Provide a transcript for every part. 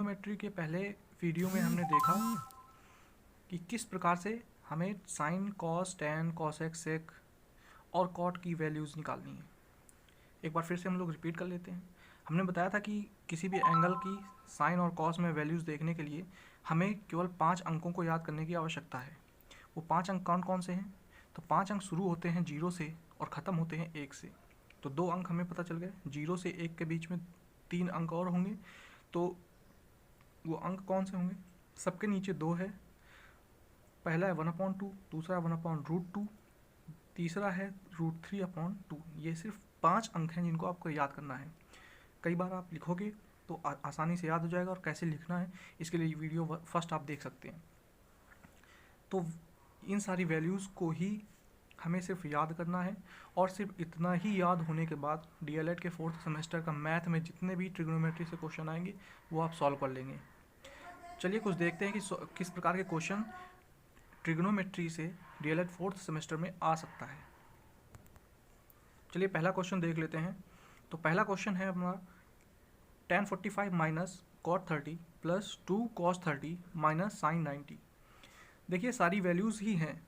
Trigonometry के पहले video में हमने देखा कि किस प्रकार से हमें साइन, कॉस, टैन, कॉसेक, सेक और कॉट की वैल्यूज़ निकालनी है। एक बार फिर से हम लोग रिपीट कर लेते हैं। हमने बताया था कि किसी भी एंगल की साइन और कॉस में वैल्यूज़ देखने के लिए हमें केवल 5 अंकों को याद करने की आवश्यकता है। वो 5 अंक कौन कौन से हैं? तो 5 अंक शुरू होते हैं 0 से और ख़त्म होते हैं 1 से। तो 2 अंक हमें पता चल गए। 0 से 1 के बीच में 3 अंक और होंगे। तो वो अंक कौन से होंगे? सबके नीचे 2 है। पहला है 1/2, दूसरा है 1/√2, तीसरा है √3/2। ये सिर्फ 5 अंक हैं जिनको आपको याद करना है। कई बार आप लिखोगे तो आसानी से याद हो जाएगा, और कैसे लिखना है इसके लिए वीडियो फर्स्ट आप देख सकते हैं। तो इन सारी वैल्यूज़ को ही हमें सिर्फ याद करना है, और सिर्फ इतना ही याद होने के बाद डीएलएड के 4th सेमेस्टर का मैथ में जितने भी ट्रिग्नोमेट्री से क्वेश्चन आएंगे वो आप सॉल्व कर लेंगे। चलिए कुछ देखते हैं कि किस प्रकार के क्वेश्चन ट्रिग्नोमेट्री से डीएलएड 4th सेमेस्टर में आ सकता है। चलिए पहला क्वेश्चन देख लेते हैं। तो पहला क्वेश्चन है हमारा tan 45 minus cot 30 plus 2 cos 30 minus sin 90। देखिए सारी वैल्यूज़ ही हैं,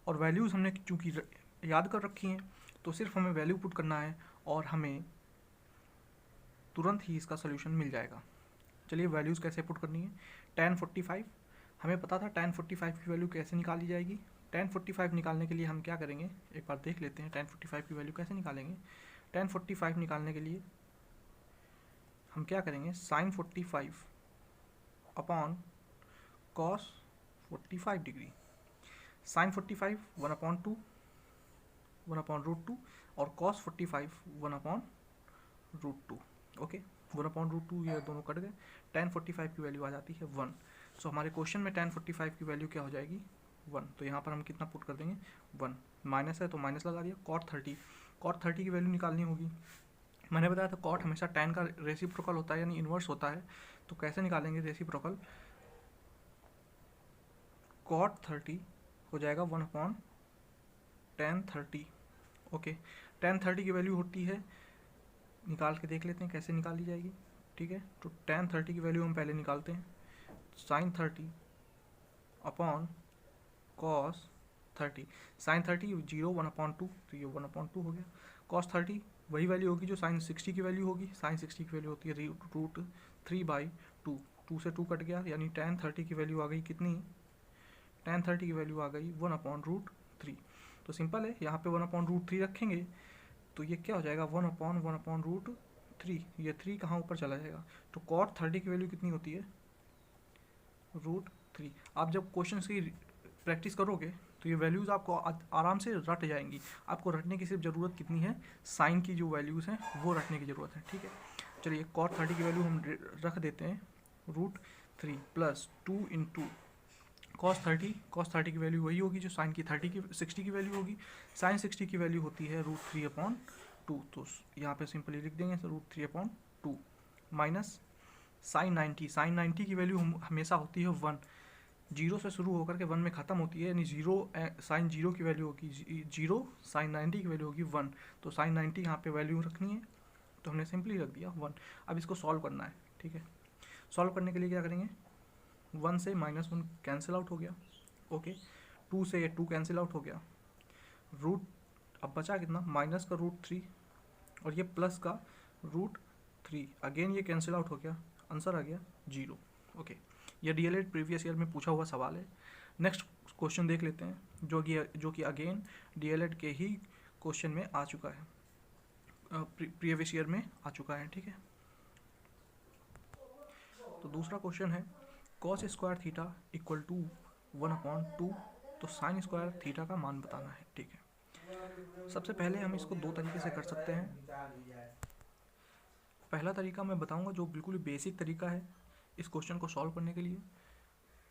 और वैल्यूज़ हमने चूँकि याद कर रखी हैं तो सिर्फ हमें वैल्यू पुट करना है और हमें तुरंत ही इसका सोल्यूशन मिल जाएगा। चलिए वैल्यूज़ कैसे पुट करनी है। tan 45 हमें पता था tan 45 की वैल्यू कैसे निकाली जाएगी। tan 45 निकालने के लिए हम क्या करेंगे, एक बार देख लेते हैं tan 45 की वैल्यू कैसे निकालेंगे। tan 45 निकालने के लिए हम क्या करेंगे, sin 45 upon cos 45 degree. sin 45 1/2 1/√2 और cos 45 1/√2। ओके, 1/√2 ये दोनों कट गए। tan 45 की वैल्यू आ जाती है 1। सो हमारे क्वेश्चन में tan 45 की वैल्यू क्या हो जाएगी, 1। तो यहाँ पर हम कितना पुट कर देंगे, 1। माइनस है तो माइनस लगा दिया। cot 30 की वैल्यू निकालनी होगी। मैंने बताया था cot हमेशा tan का रेसिप्रोकल होता है, यानी इन्वर्स होता है। तो कैसे निकालेंगे रेसिप्रोकल, cot 30 हो जाएगा 1/tan 30। ओके, tan 30 की वैल्यू होती है, निकाल के देख लेते हैं कैसे निकाली जाएगी। ठीक है, तो tan 30 की वैल्यू हम पहले निकालते हैं, sin 30 अपॉन cos 30। sin 30 0 1/2, तो ये 1/2 हो गया। cos 30 वही वैल्यू होगी जो sin 60 की वैल्यू होगी। sin 60 की वैल्यू होती है √3/2। 2 से 2 कट गया, यानी tan 30 की वैल्यू आ गई कितनी, tan 30 की वैल्यू आ गई 1/√3। तो सिंपल है, यहाँ पे 1/√3 रखेंगे तो ये क्या हो जाएगा, 1/1/√3। ये 3 कहाँ ऊपर चला जाएगा। तो cot 30 की वैल्यू कितनी होती है, √3। आप जब क्वेश्चन की प्रैक्टिस करोगे तो ये वैल्यूज़ आपको आराम से रट जाएंगी। आपको रटने की सिर्फ ज़रूरत कितनी है, साइन की जो वैल्यूज़ हैं वो रटने की ज़रूरत है। ठीक है, चलिए cot 30 की वैल्यू हम रख देते हैं √3 प्लस 2 इंटू cos 30 की वैल्यू वही होगी जो साइन की 60 की वैल्यू होगी। साइन 60 की वैल्यू होती है √3/2। तो यहाँ पे सिंपली लिख देंगे √3/2 माइनस साइन 90 की वैल्यू हमेशा होती है 1। 0 से शुरू होकर के 1 में ख़त्म होती है, यानी 0 साइन 0 की वैल्यू होगी 0, साइन 90 की वैल्यू होगी 1। तो साइन 90 यहाँ पे वैल्यू रखनी है, तो हमने सिंपली रख दिया 1। अब इसको सॉल्व करना है। ठीक है, सॉल्व करने के लिए क्या करेंगे, 1 से -1 कैंसिल आउट हो गया। ओके, 2 से 2 कैंसिल आउट हो गया। रूट अब बचा कितना, माइनस का √3 और ये प्लस का √3। अगेन ये कैंसिल आउट हो गया, आंसर आ गया 0। ओके, ये डीएलएड प्रीवियस ईयर में पूछा हुआ सवाल है। नेक्स्ट क्वेश्चन देख लेते हैं जो कि अगेन डीएलएड के ही क्वेश्चन में आ चुका है, प्रीवियस ईयर में आ चुका है। ठीक है, तो दूसरा क्वेश्चन है cos square theta equal to 1/2, तो साइन स्क्वायर थीटा का मान बताना है। ठीक है, सबसे पहले हम इसको 2 तरीके से कर सकते हैं। पहला तरीका मैं बताऊंगा जो बिल्कुल बेसिक तरीका है इस क्वेश्चन को सॉल्व करने के लिए,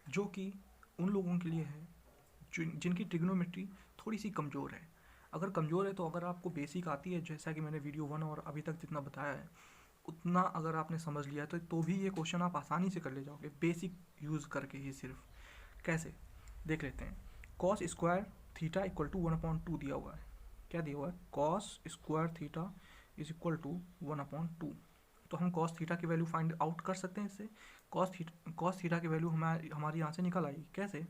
जो कि उन लोगों के लिए है जिनकी ट्रिग्नोमेट्री थोड़ी सी कमज़ोर है। अगर कमज़ोर है तो अगर आपको बेसिक आती है, जैसा कि मैंने वीडियो 1 और अभी तक जितना बताया है उतना अगर आपने समझ लिया तो भी ये क्वेश्चन आप आसानी से कर ले जाओगे, बेसिक यूज़ करके ही। सिर्फ कैसे देख लेते हैं। cos square theta equal to 1/2 दिया हुआ है। क्या दिया हुआ है, cos square theta is equal to 1/2। तो हम cos थीटा की वैल्यू फाइंड आउट कर सकते हैं इससे। कॉस थीटा की वैल्यू हमारी यहाँ से निकल आएगी। कैसे?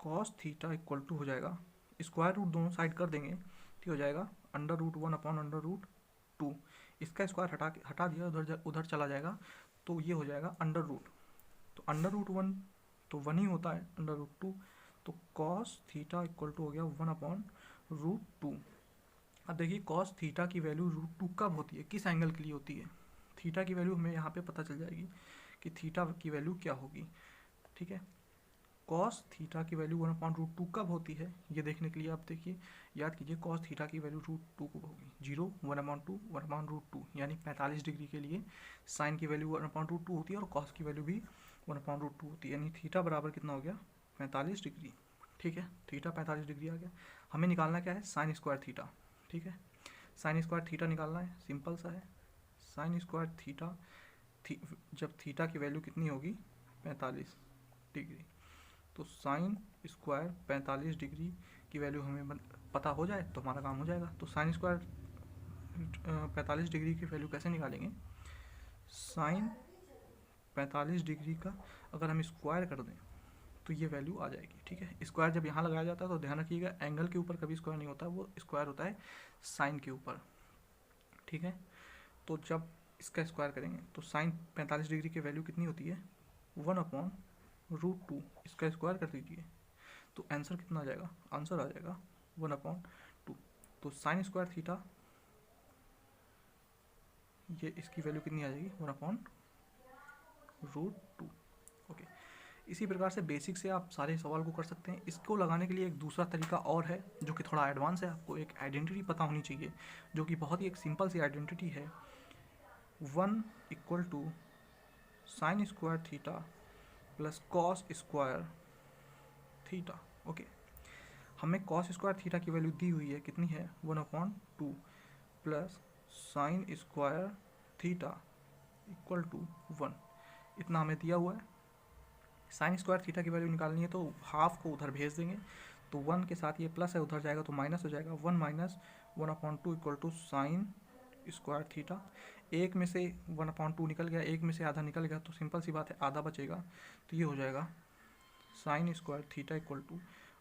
कॉस थीटा इक्वल टू हो जाएगा, स्क्वायर रूट दोनों साइड कर देंगे तो हो जाएगा √1/√2। इसका स्क्वायर हटा दिया, उधर चला जाएगा तो ये हो जाएगा अंडर रूट। तो √1 तो 1 ही होता है, √2 तो कॉस थीटा इक्वल टू हो गया 1/√2। अब देखिए कॉस थीटा की वैल्यू √2 कब होती है, किस एंगल के लिए होती है? थीटा की वैल्यू हमें यहाँ पे पता चल जाएगी कि थीटा की वैल्यू क्या होगी। ठीक है, कॉस थीटा की वैल्यू 1/√2 कब होती है ये देखने के लिए आप देखिए, याद कीजिए कॉस थीटा की वैल्यू √2 को होगी 0, 1/2, 1/√2 यानी 45 डिग्री के लिए साइन की वैल्यू 1/√2 होती है और कॉस की वैल्यू भी 1/√2 होती है, यानी थीटा बराबर कितना हो गया 45 डिग्री। ठीक है, थीटा 45 डिग्री आ गया। हमें निकालना क्या है, साइन स्क्वायर थीटा। ठीक है, साइन स्क्वायर थीटा निकालना है, सिंपल सा है। साइन स्क्वायर थीटा जब थीटा की वैल्यू कितनी होगी 45 डिग्री, तो साइन स्क्वायर 45 डिग्री की वैल्यू हमें पता हो जाए तो हमारा काम हो जाएगा। तो साइन स्क्वायर 45 डिग्री की वैल्यू कैसे निकालेंगे? साइन 45 डिग्री का अगर हम स्क्वायर कर दें तो ये वैल्यू आ जाएगी। ठीक है, स्क्वायर जब यहाँ लगाया जाता है तो ध्यान रखिएगा एंगल के ऊपर कभी स्क्वायर नहीं होता है, वो स्क्वायर होता है साइन के ऊपर। ठीक है, तो जब इसका स्क्वायर करेंगे तो साइन 45 डिग्री की वैल्यू कितनी होती है 1/√2। इसका स्क्वायर कर दीजिए तो आंसर कितना आ जाएगा, आंसर आ जाएगा 1/2। तो साइन स्क्वायर थीटा ये इसकी वैल्यू कितनी आ जाएगी 1/√2। ओके, इसी प्रकार से बेसिक से आप सारे सवाल को कर सकते हैं। इसको लगाने के लिए एक दूसरा तरीका और है जो कि थोड़ा एडवांस है। आपको एक आइडेंटिटी पता होनी चाहिए जो कि बहुत ही एक सिंपल सी आइडेंटिटी है, 1 = sine square theta plus cos square theta. Okay, हमें कॉस स्क्वायर थीटा की वैल्यू दी हुई है, कितनी है 1/2 plus sine square theta equal to 1, इतना हमें दिया हुआ है। साइन स्क्वायर थीटा की वैल्यू निकालनी है तो हाफ को उधर भेज देंगे, तो 1 के साथ ये प्लस है उधर जाएगा तो माइनस हो जाएगा, 1 - 1/2 equal to sine square theta. एक में से 1/2 निकल गया, एक में से आधा निकल गया तो सिंपल सी बात है आधा बचेगा, तो ये हो जाएगा sine square theta equal to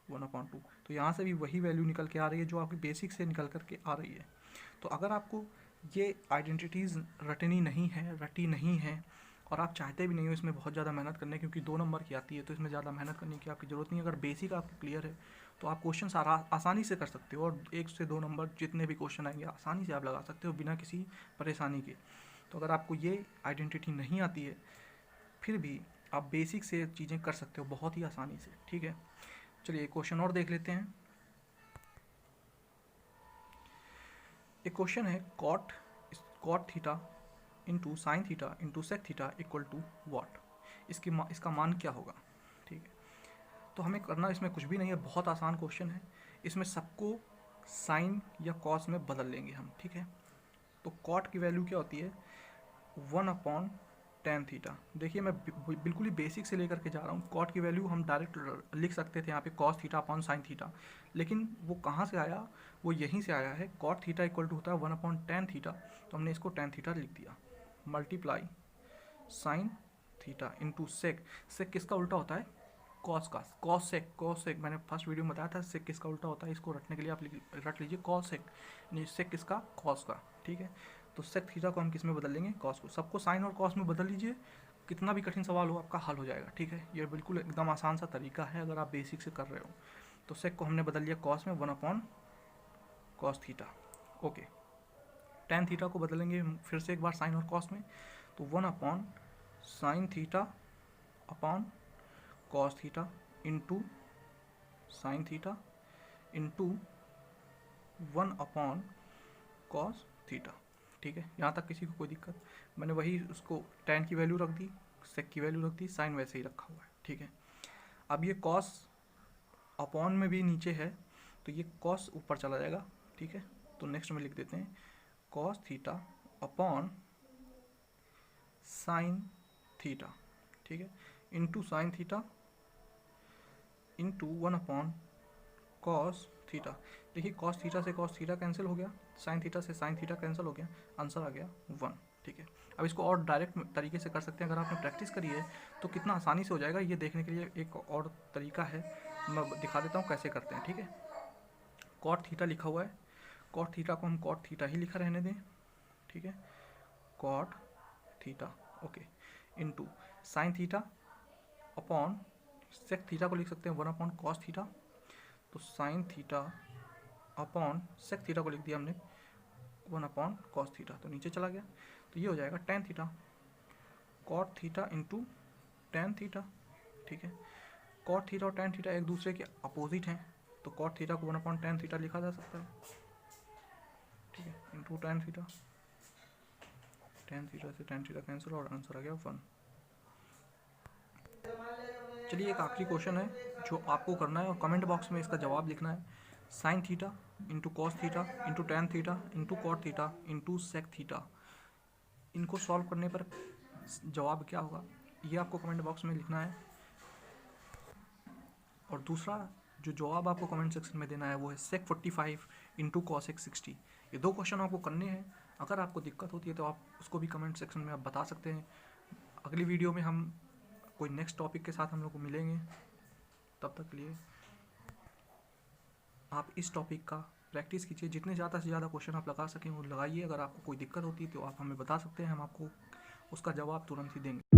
1/2। तो यहाँ से भी वही वैल्यू निकल के आ रही है जो आपकी बेसिक से निकल करके आ रही है। तो अगर आपको ये आइडेंटिटीज़ रटनी नहीं है और आप चाहते भी नहीं हो इसमें बहुत ज़्यादा मेहनत करने, क्योंकि 2 नंबर की आती है तो इसमें ज़्यादा मेहनत करने की आपकी ज़रूरत नहीं है। अगर बेसिक आपको क्लियर है तो आप क्वेश्चन आसानी से कर सकते हो और 1 से 2 नंबर जितने भी क्वेश्चन आएंगे आसानी से आप लगा सकते हो बिना किसी परेशानी के। तो अगर आपको ये आइडेंटिटी नहीं आती है फिर भी आप बेसिक से चीज़ें कर सकते हो बहुत ही आसानी से। ठीक है, चलिए एक क्वेश्चन और देख लेते हैं। एक क्वेश्चन है cot theta into sine theta into sec theta equal to what, इसका मान क्या होगा। ठीक है, तो हमें करना इसमें कुछ भी नहीं है, बहुत आसान क्वेश्चन है। इसमें सबको साइन या कॉस में बदल लेंगे हम। ठीक है, तो कॉट की वैल्यू क्या होती है 1/tan थीटा। देखिए मैं बिल्कुल ही बेसिक से लेकर के जा रहा हूँ। कॉट की वैल्यू हम डायरेक्ट लिख सकते थे यहाँ पे cos theta upon sine theta, लेकिन वो कहाँ से आया, वो यहीं से आया है। cot थीटा इक्वल टू होता है 1/tan थीटा, तो हमने इसको tan थीटा लिख दिया, multiply sine theta into sec किसका उल्टा होता है कॉस का, कॉस सेक मैंने फर्स्ट वीडियो में बताया था। सेक किसका उल्टा होता है, इसको रटने के लिए आप रट लीजिए कॉस सेक किसका, कॉस का। ठीक है, तो सेक थीटा को हम किस में बदल लेंगे, कॉस को। सबको साइन और कॉस में बदल लीजिए, कितना भी कठिन सवाल हो आपका हल हो जाएगा। ठीक है, ये बिल्कुल एकदम आसान सा तरीका है अगर आप बेसिक से कर रहे हो। तो सेक को हमने बदल लिया कॉस में 1/cos theta. Okay, tan theta को बदलेंगे फिर से एक बार साइन और कॉस में, तो 1/sin theta upon cos theta into sine theta into 1/cos theta. ठीक है, यहाँ तक किसी को कोई दिक्कत? मैंने वही उसको tan की वैल्यू रख दी, सेक की वैल्यू रख दी, साइन वैसे ही रखा हुआ है। ठीक है, अब ये cos अपॉन में भी नीचे है तो ये cos ऊपर चला जाएगा। ठीक है, तो नेक्स्ट में लिख देते हैं cos theta upon sine theta. ठीक है, into sine theta into 1/cos theta. देखिए cos थीटा से cos थीटा कैंसिल हो गया, साइन थीटा से साइन थीटा कैंसिल हो गया, आंसर आ गया 1। ठीक है। अब इसको और डायरेक्ट तरीके से कर सकते हैं, अगर आपने प्रैक्टिस करी है तो कितना आसानी से हो जाएगा ये देखने के लिए एक और तरीका है, मैं दिखा देता हूँ कैसे करते हैं। ठीक है, कॉट थीटा लिखा हुआ है, कॉट थीटा को हम कॉट थीटा ही लिखा रहने दें। ठीक है, cot theta okay, into sine theta upon sec theta को लिख सकते हैं 1 अपॉन कॉस थीटा, तो sine theta upon sec theta को लिख दिया हमने 1 अपॉन कॉस थीटा, तो नीचे चला गया, तो ये हो जाएगा tan theta, cot theta into tan theta. ठीक है, कॉट थीटा और टेन थीटा एक दूसरे के अपोजिट हैं, तो कॉट थीटा को 1 अपॉन टेन थीटा लिखा जा सकता है। ठीक है, into tan theta, tan theta से टेन थीटा कैंसिल और आंसर आ गया 1। चलिए एक आखिरी क्वेश्चन है जो आपको करना है और कमेंट बॉक्स में इसका जवाब लिखना है। Sine theta into cos theta into tan theta into cot theta into sec theta, इनको सॉल्व करने पर जवाब क्या होगा ये आपको कमेंट बॉक्स में लिखना है। और दूसरा जो जवाब आपको कमेंट सेक्शन में देना है वो है सेक 45 इंटू कॉसेक 60। ये दो क्वेश्चन आपको करने हैं। अगर आपको दिक्कत होती है तो आप उसको भी कमेंट सेक्शन में आप बता सकते हैं। अगली वीडियो में हम कोई नेक्स्ट टॉपिक के साथ हम लोग को मिलेंगे। तब तक के लिए आप इस टॉपिक का प्रैक्टिस कीजिए, जितने ज़्यादा से ज़्यादा क्वेश्चन आप लगा सकें वो लगाइए। अगर आपको कोई दिक्कत होती है तो आप हमें बता सकते हैं, हम आपको उसका जवाब तुरंत ही देंगे।